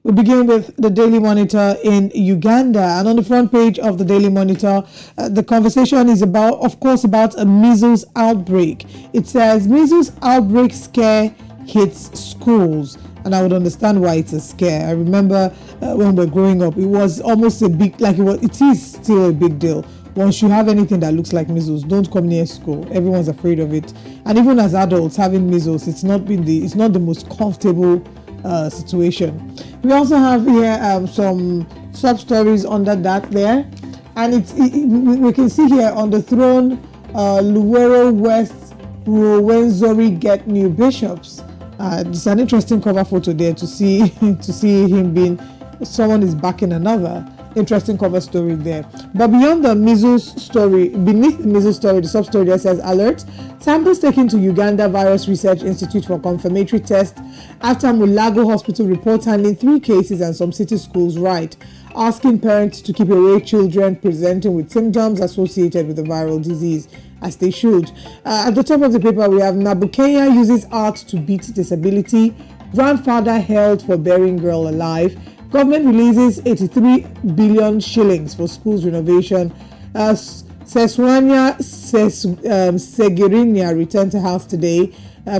We begin with the Daily Monitor in Uganda, and on the front page of the Daily Monitor, the conversation is about a measles outbreak. It says measles outbreak scare hits schools, and I would understand why it's a scare. I remember when we were growing up, it was almost a big, it is still a big deal. Once you have anything that looks like measles, don't come near school. Everyone's afraid of it, and even as adults having measles, it's not the most comfortable situation. We also have here some sub stories under that there, and we can see here on the throne, Luwero West Ruwenzori get new bishops. It's an interesting cover photo there to see him being someone is backing another. Interesting cover story there. But beyond the measles story, beneath the measles story, the sub story there says alert: samples taken to Uganda Virus Research Institute for confirmatory test after Mulago Hospital reports handling 3 cases and some city schools right, asking parents to keep away children presenting with symptoms associated with the viral disease, as they should. At the top of the paper, we have Nabukenya uses art to beat disability. Grandfather held for burying girl alive. Government releases 83 billion shillings for schools renovation. Seswanya Segirinya returned to house today.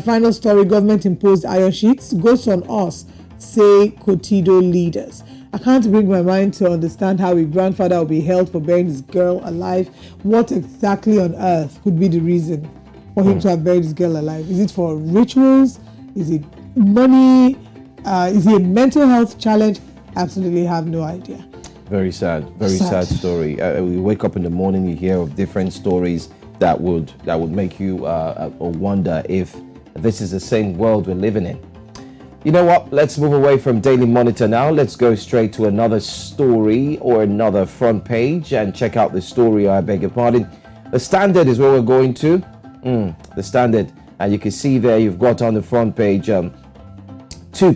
Final story: government imposed iron sheets. Ghosts on us, say Kotido leaders. I can't bring my mind to understand how a grandfather will be held for burying his girl alive. What exactly on earth could be the reason for him to have buried his girl alive? Is it for rituals? Is it money? Is it a mental health challenge? Absolutely have no idea. Very sad story. We wake up in the morning, you hear of different stories that would make you wonder if this is the same world we're living in. You know what? Let's move away from Daily Monitor now. Let's go straight to another story or another front page and check out the story. I beg your pardon. The Standard is where we're going to. The Standard, and you can see there you've got on the front page 2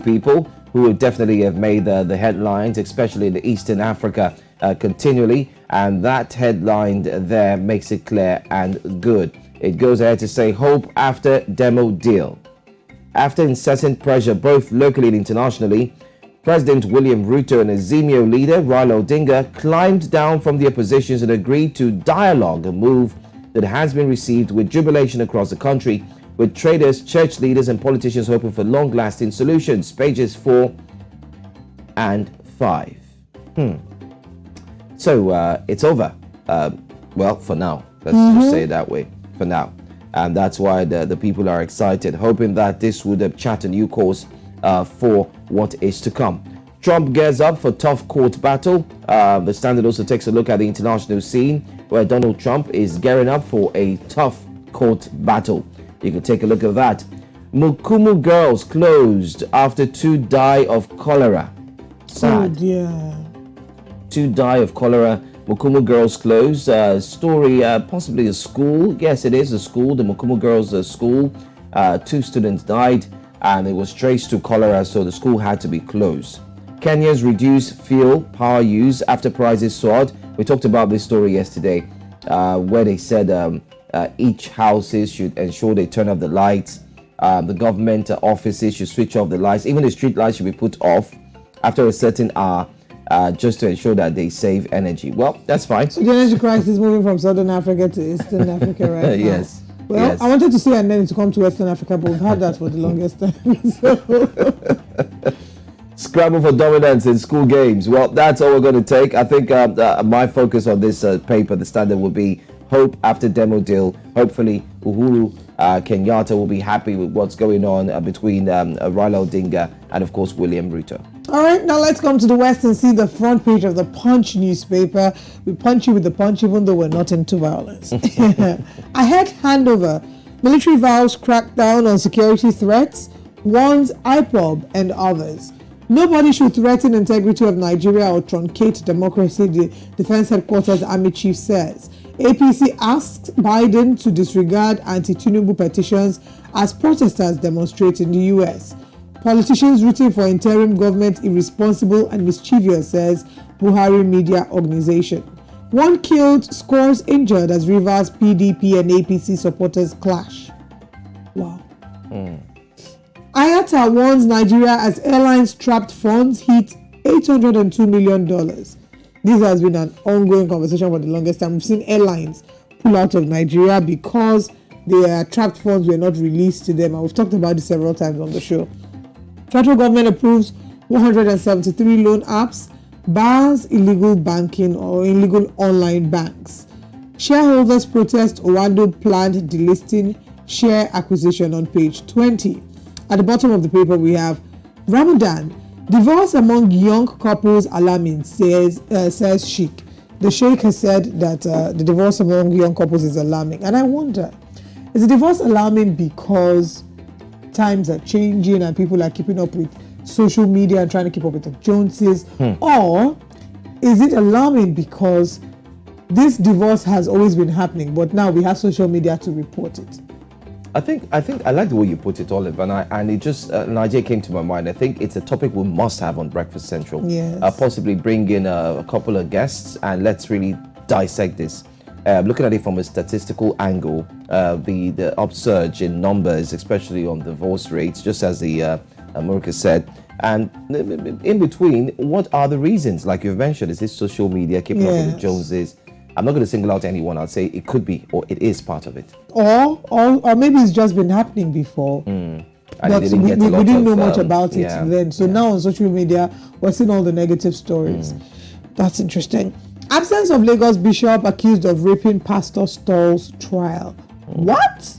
people who would definitely have made the headlines, especially in the Eastern Africa, continually. And that headline there makes it clear and good. It goes ahead to say, hope after demo deal. After incessant pressure, both locally and internationally, President William Ruto and Azimio leader Raila Odinga climbed down from the oppositions and agreed to dialogue, a move that has been received with jubilation across the country, with traders, church leaders and politicians hoping for long-lasting solutions. Pages 4 and 5. So it's over. Well, for now. Let's just say it that way. For now. And that's why the people are excited, hoping that this would chart a new course for what is to come. Trump gears up for tough court battle. The Standard also takes a look at the international scene, where Donald Trump is gearing up for a tough court battle. You can take a look at that. Mukumu girls closed after 2 die of cholera. Sad. Oh dear. 2 die of cholera. Mukumu girls closed. Story, possibly a school. Yes, it is a school. The Mukumu girls school. 2 students died, and it was traced to cholera, so the school had to be closed. Kenya's reduced fuel power use after prices soared. We talked about this story yesterday, where they said each houses should ensure they turn off the lights. The government offices should switch off the lights. Even the street lights should be put off after a certain hour, just to ensure that they save energy. Well, that's fine. So the energy crisis is moving from Southern Africa to Eastern Africa right now. Yes. Well, yes. I wanted to say and then to come to Western Africa, but we've had that for the longest time. Scramble for dominance in school games. Well, that's all we're going to take. I think my focus on this paper, the Standard, will be hope after demo deal. Hopefully, Uhuru Kenyatta will be happy with what's going on between Raila Odinga and, of course, William Ruto. All right, now let's come to the West and see the front page of the Punch newspaper. We punch you with the punch, even though we're not into violence. Ahead handover. Military vows crack down on security threats, warns IPOB and others. Nobody should threaten integrity of Nigeria or truncate democracy, the Defense Headquarters Army Chief says. APC asks Biden to disregard anti-Tinubu petitions as protesters demonstrate in the US. Politicians rooting for interim government irresponsible and mischievous, says Buhari Media Organization. 1 killed, scores injured as Rivers PDP and APC supporters clash. Wow. IATA warns Nigeria as airlines trapped funds hit $802 million. This has been an ongoing conversation for the longest time. We've seen airlines pull out of Nigeria because their trapped funds were not released to them. And we've talked about this several times on the show. Federal government approves 173 loan apps, bans illegal banking or illegal online banks. Shareholders protest Owando planned delisting share acquisition on page 20. At the bottom of the paper, we have Ramadan. Divorce among young couples alarming, says Sheikh. The Sheikh has said that the divorce among young couples is alarming. And I wonder, is the divorce alarming because times are changing and people are keeping up with social media and trying to keep up with the Joneses? Or is it alarming because this divorce has always been happening, but now we have social media to report it? I think I like the way you put it, Olive, and it just an idea came to my mind. I think it's a topic we must have on Breakfast Central. Yes. Possibly bring in a couple of guests and let's really dissect this. Looking at it from a statistical angle, the upsurge in numbers, especially on divorce rates, just as the America said, and in between, what are the reasons? Like you've mentioned, is this social media, keeping up with the Joneses? I'm not going to single out anyone. I'll say it could be, or it is part of it. Or maybe it's just been happening before. But we didn't know much about it then. So now on social media, we're seeing all the negative stories. That's interesting. Absence of Lagos bishop accused of raping pastor stalls trial. What?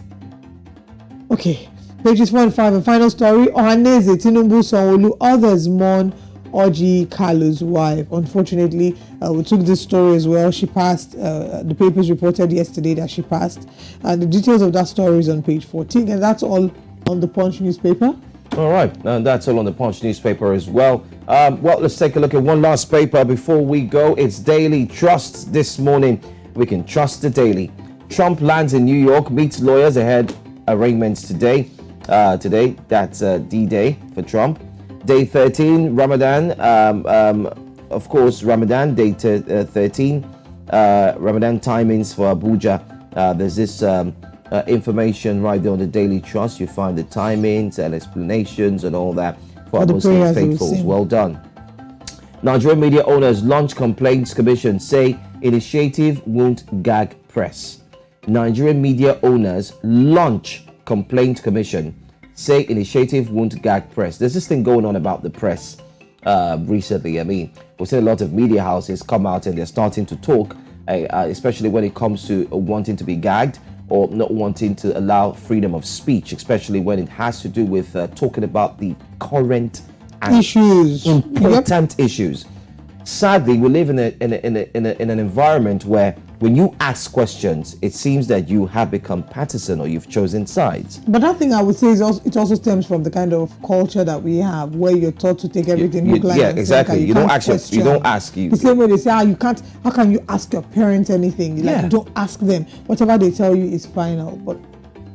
Okay. Pages 4 and 5. And final story. Ohaneze, Tinubu, Sanwo-Olu, others mourn Orji Kalu's wife. Unfortunately, we took this story as well. She passed. The papers reported yesterday that she passed. And the details of that story is on page 14. And that's all on the Punch newspaper. All right. And that's all on the Punch newspaper as well. Well, let's take a look at one last paper before we go. It's Daily Trust this morning. We can trust the Daily. Trump lands in New York, meets lawyers ahead arraignments today. Today, that's D-Day for Trump. Day 13, Ramadan. Of course, Ramadan, day 13. Ramadan timings for Abuja. There's this information right there on the Daily Trust. You find the timings and explanations and all that for our Muslim faithfuls. Well done. Nigerian media owners launch complaints commission, say initiative won't gag press. Nigerian media owners launch complaint commission, say initiative won't gag press. There's this thing going on about the press recently. I mean, we've seen a lot of media houses come out and they're starting to talk, especially when it comes to wanting to be gagged or not wanting to allow freedom of speech, especially when it has to do with talking about the current and important issues. Sadly, we live in an environment where when you ask questions, it seems that you have become partisan or you've chosen sides. But that thing I would say is it also stems from the kind of culture that we have, where you're taught to take everything Yeah, exactly. You don't ask. The same way they say, how can you ask your parents anything? Like, you don't ask them. Whatever they tell you is final. But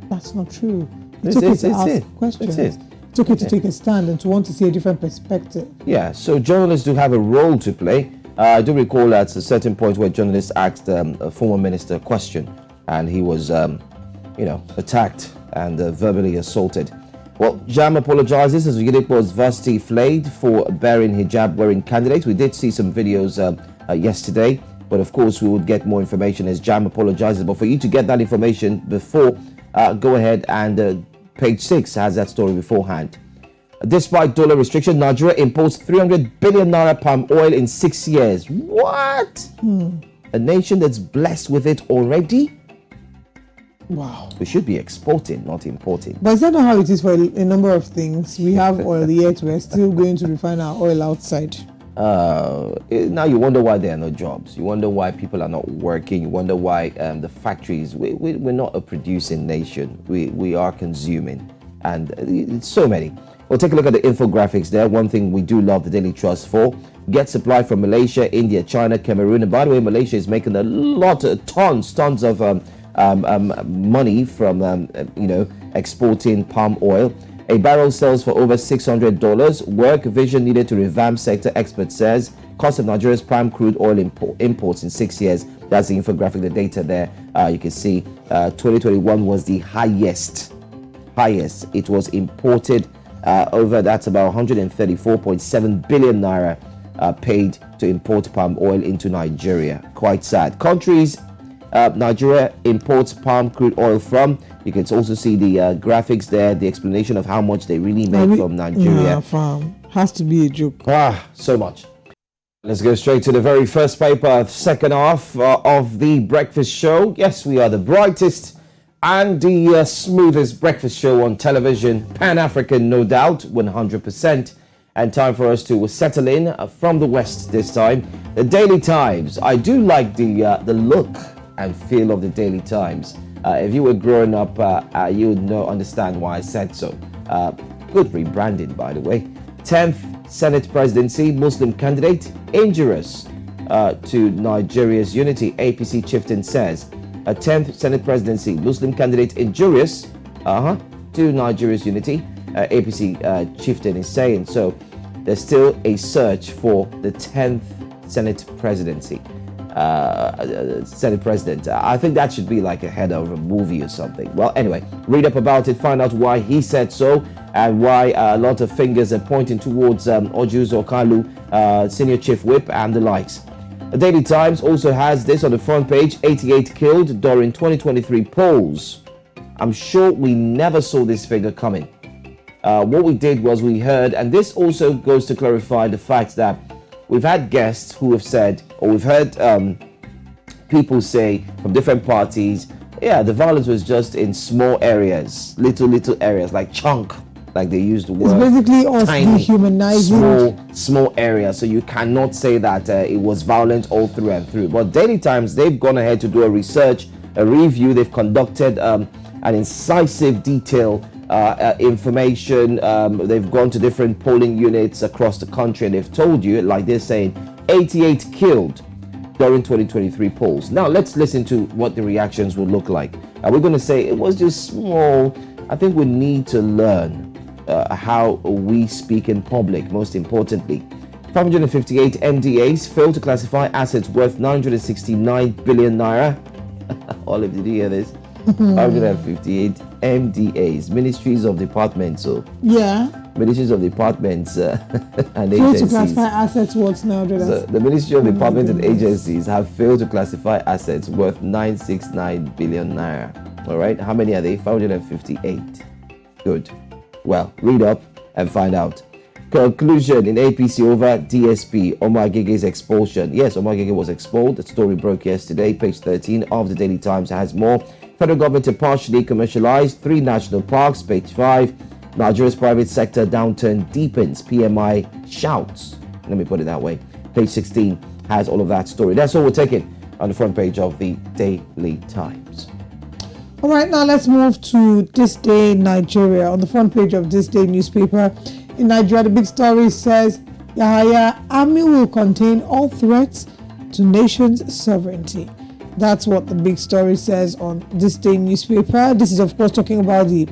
that's not true. It's okay to ask questions. It's okay to take a stand and to want to see a different perspective. Yeah, so journalists do have a role to play. I do recall at a certain point where journalists asked a former minister a question and he was, attacked and verbally assaulted. Well, JAM apologizes as Oyedepo's varsity flayed for bearing hijab-wearing candidates. We did see some videos yesterday, but of course we would get more information as JAM apologizes. But for you to get that information before, go ahead and page 6 has that story beforehand. Despite dollar restriction, Nigeria imports 300 billion naira palm oil in 6 years. What? A nation that's blessed with it already? Wow. We should be exporting, not importing. But is that not how it is for a number of things? We have oil, yet we're still going to refine our oil outside. Now you wonder why there are no jobs. You wonder why people are not working. You wonder why the factories, we're not a producing nation. We are consuming. And it's so many. Well, take a look at the infographics there. One thing we do love the Daily Trust for: get supply from Malaysia, India, China, Cameroon. And by the way, Malaysia is making a lot of tons of money from exporting palm oil. A barrel sells for over $600. Work vision needed to revamp sector, expert says. Cost of Nigeria's prime crude oil imports in 6 years. That's the infographic, the data there. You can see 2021 was the highest. It was imported That's about 134.7 billion naira paid to import palm oil into Nigeria. Quite sad. Countries Nigeria imports palm crude oil from. You can also see the graphics there, the explanation of how much they really make from Nigeria. Has to be a joke. So much. Let's go straight to the very first paper, second half of the breakfast show. Yes, we are the brightest and the smoothest breakfast show on television. Pan-African, no doubt, 100%. And time for us to settle in from the West this time. The Daily Times. I do like the look and feel of the Daily Times. If you were growing up, you would understand why I said so. Good rebranding, by the way. 10th Senate presidency, Muslim candidate, injurious to Nigeria's unity, APC chieftain says. A 10th Senate presidency, Muslim candidate, injurious to Nigeria's unity, APC chieftain is saying. So there's still a search for the 10th Senate presidency. Senate president. I think that should be like a header of a movie or something. Well, anyway, read up about it, find out why he said so, and why a lot of fingers are pointing towards Ojus Okalu, senior chief whip, and the likes. The Daily Times also has this on the front page: 88 killed during 2023 polls. I'm sure we never saw this figure coming. What we did was we heard, and this also goes to clarify the fact that we've had guests who have said, or we've heard people say from different parties, yeah, the violence was just in small areas, little areas, like chunk, like they used the word. It's basically us dehumanizing small areas. So you cannot say that it was violent all through and through. But Daily Times, they've gone ahead to do a research, a review. They've conducted an incisive detail information. They've gone to different polling units across the country, and they've told you, like they're saying, 88 killed during 2023 polls. Now let's listen to what the reactions will look like. We're going to say it was just small. I think we need to learn how we speak in public, most importantly. 558 MDAs failed to classify assets worth 969 billion naira. Olive, did you hear this? 558 MDAs, ministries of departments. So yeah, ministries of departments and failed agencies. to classify assets worth now. So the Ministry of Departments and agencies have failed to classify assets worth 969 billion naira. All right, how many are they? 558. Good. Well, read up and find out. Conclusion in APC over DSP, Omar Gege's expulsion. Yes, Omar Gege was expelled. The story broke yesterday. Page 13 of the Daily Times has more. Federal government to partially commercialize 3 national parks. Page 5. Nigeria's private sector downturn deepens. PMI shouts. Let me put it that way. Page 16 has all of that story. That's all we're taking on the front page of the Daily Times. All right, now let's move to This Day in Nigeria. On the front page of This Day newspaper in Nigeria, the big story says Yahaya army will contain all threats to nation's sovereignty. That's what the big story says on This Day newspaper. This is, of course, talking about the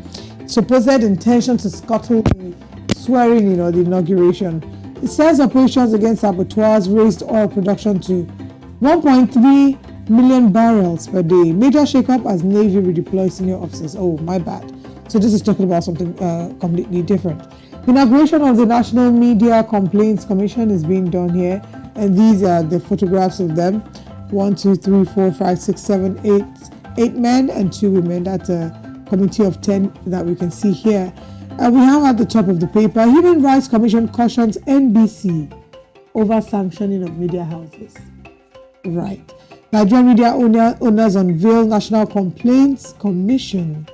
supposed intention to scuttle the swearing-in or the inauguration. It says operations against saboteurs raised oil production to 1.3 million barrels per day. Major shakeup as Navy redeploys senior officers. Oh, my bad. So this is talking about something completely different. Inauguration of the National Media Complaints Commission is being done here, and these are the photographs of them. 1, 2, 3, 4, 5, 6, 7, 8 men and 2 women. That's a committee of 10 that we can see here. We have at the top of the paper, Human Rights Commission cautions NBC over sanctioning of media houses. Right. Nigerian media owners unveil National Complaints Commission.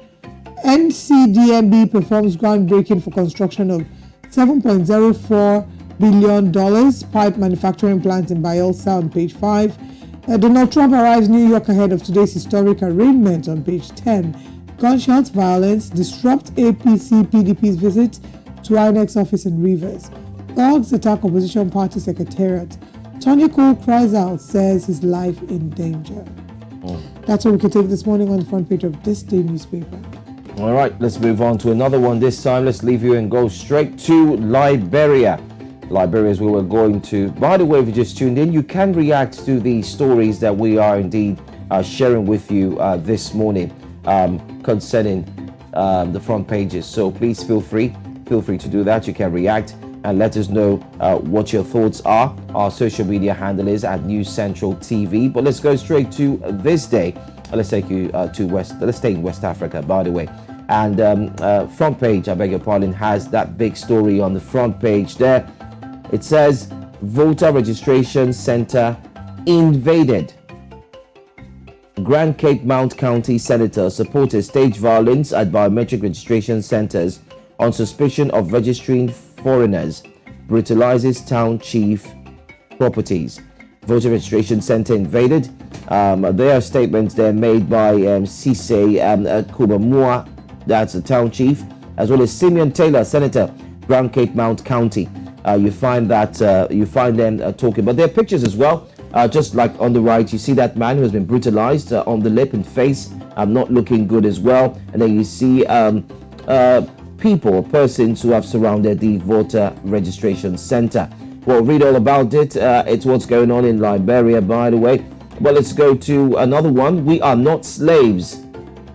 NCDMB performs groundbreaking for construction of $7.04 billion pipe manufacturing plant in Bayelsa on page 5. Donald Trump arrives New York ahead of today's historic arraignment on page 10. Gunshot violence disrupt APC PDP's visit to INEC's office in Rivers. Dogs attack opposition party secretariat. Tony Cole cries out, says his life in danger. That's what we can take this morning on the front page of This Day newspaper. All right, let's move on to another one this time. Let's leave you and go straight to Liberia. Liberia is where we're going to. By the way, if you just tuned in, you can react to the stories that we are indeed sharing with you this morning concerning the front pages. So please feel free. feel free to do that. You can react and let us know what your thoughts are. Our social media handle is at News Central TV. But let's go straight to this day. Let's take you to West. Let's stay in West Africa, by the way. And Frontpage, I beg your pardon, has that big story on the front page there. It says voter registration center invaded. Grand Cape Mount County senator supported staged violence at biometric registration centers on suspicion of registering foreigners, brutalizes town chief properties. Voter registration center invaded. There are statements there made by Cisse Kubamua, that's the town chief, as well as Simeon Taylor, senator, Grand Cape Mount County. You find them talking, but there are pictures as well. Just like on the right, you see that man who has been brutalized on the lip and face, not looking good as well. And then you see persons who have surrounded the voter registration center. Well, read all about it. It's what's going on in Liberia, by the way. Well, let's go to another one. We are not slaves.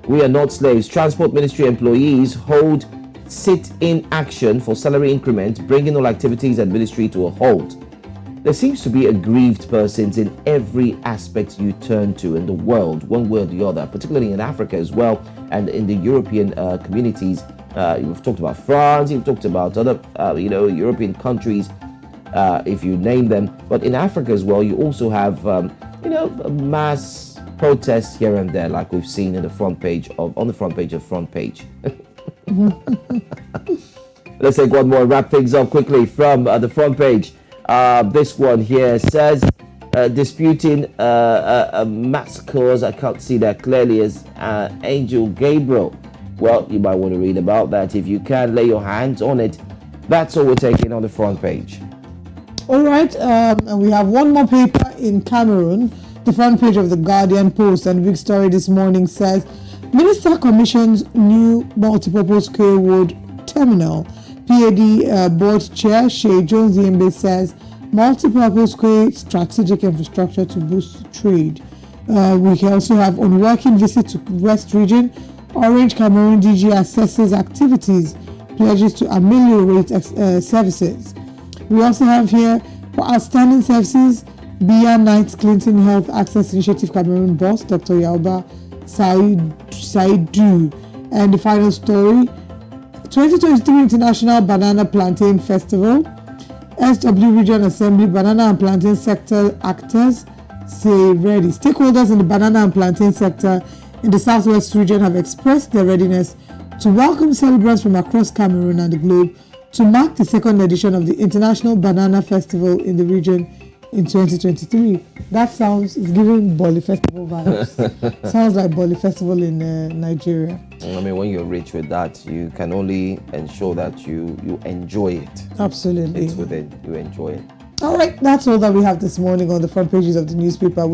We are not slaves. Transport Ministry employees hold sit-in action for salary increment, bringing all activities at ministry to a halt. There seems to be aggrieved persons in every aspect you turn to in the world, one way or the other, particularly in Africa as well, and in the European communities. You've talked about France, you've talked about other, European countries, if you name them. But in Africa as well, you also have, mass protests here and there, like we've seen on the front page of Frontpage. Let's take one more and wrap things up quickly from the front page. This one here says disputing massacres. I can't see that clearly as Angel Gabriel. Well, you might want to read about that if you can. Lay your hands on it. That's all we're taking on the front page. All right, and we have one more paper in Cameroon. The front page of the Guardian Post, and the big story this morning says Minister commissions new multipurpose Kwood terminal. PAD board chair Shay Jones Yembe says multipurpose Kwood strategic infrastructure to boost trade. We can also have on working visit to West Region. Orange Cameroon DG assesses activities, pledges to ameliorate services. We also have here for outstanding services, Bia Knights Clinton Health Access Initiative Cameroon boss, Dr. Yauba Saidu. And the final story, 2023 International Banana Plantain Festival. SW Region Assembly Banana and Plantain Sector actors say ready. Stakeholders in the banana and plantain sector in the Southwest region have expressed their readiness to welcome celebrants from across Cameroon and the globe to mark the second edition of the International Banana Festival in the region in 2023. That sounds, it's giving Boli Festival vibes. Sounds like Boli Festival in Nigeria. I mean, when you're rich with that, you can only ensure that you enjoy it. Absolutely. It's within, you enjoy it. All right, that's all that we have this morning on the front pages of the newspaper.